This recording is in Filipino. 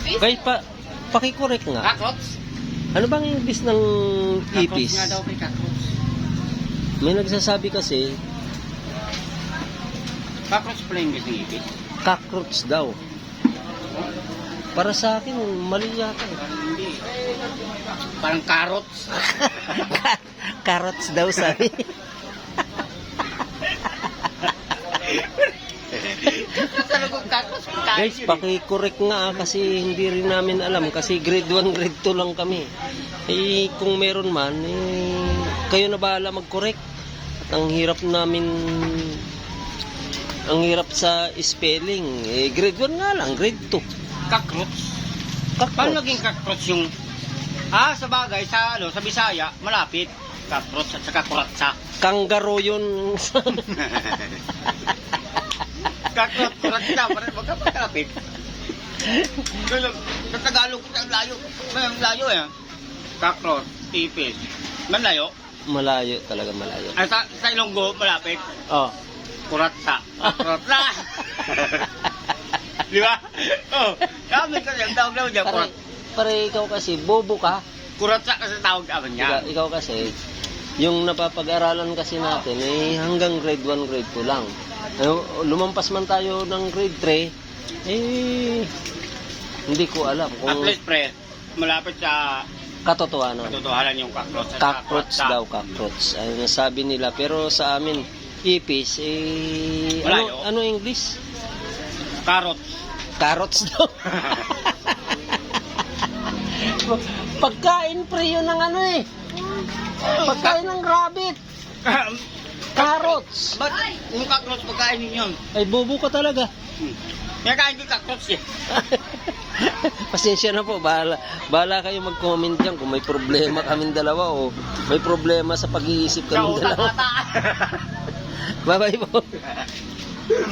ipis? Guys, pakikorek nga. Cockroach? Ano bang English ng Cockroach ipis? nga daw, cockroach. May nagsasabi kasi, Cockroach pala yung gising ipis. cockroach daw. Para sa akin, mali yata. Hindi. Parang carrots. Carrots daw sabi. Talagang cockroach. Guys, pakikorek nga kasi hindi rin namin alam kasi grade 1, grade 2 lang kami. Eh, kung meron man, kayo na bahala mag-correct. At ang hirap namin, ang hirap sa spelling. Eh, grade 1 nga lang, grade 2. Cockroach. Paano Cockroach. naging cockroach yung... sa bagay, sa Bisaya, malapit. Cockroach at saka kuratsa. Kangaroo yun. Cockroach, kuratsa, magkapit. Sa Tagalog, ang layo. Ang layo eh. Cockroach, ipis. Malayo. Malayo talaga, malayo. Sa Ilonggo, malapit. Oh. Kuratsa. Kuratsa. Di ba? Kami kasi ang tawag naman dyan. Pare ikaw kasi, bobo ka. Kuratsa kasi tawag naman niya. Ikaw kasi, yung napapag-aralan kasi natin, hanggang grade 1, grade 2 lang. Lumampas man tayo ng grade 3, hindi ko alam At kung least, pre, malapit sa katotohanan. katotohanan yung cockroach. at Cockroach kuratsa. daw, cockroach. Ayun nasabi nila. Pero sa amin, ipis, Malayo. ano English? Carrots. Carrots daw. Pagkain pre yun ng ano pagkain ng rabbit. Carrots. Ba't yung cockroach pagkain ninyo? Ay, bobo ka talaga. May kain ko cockroach eh. Pasensya na po, bahala kayo mag-comment dyan kung may problema kaming dalawa o may problema sa pag-iisip kaming Sa utak dalawa. ata. Bye-bye po.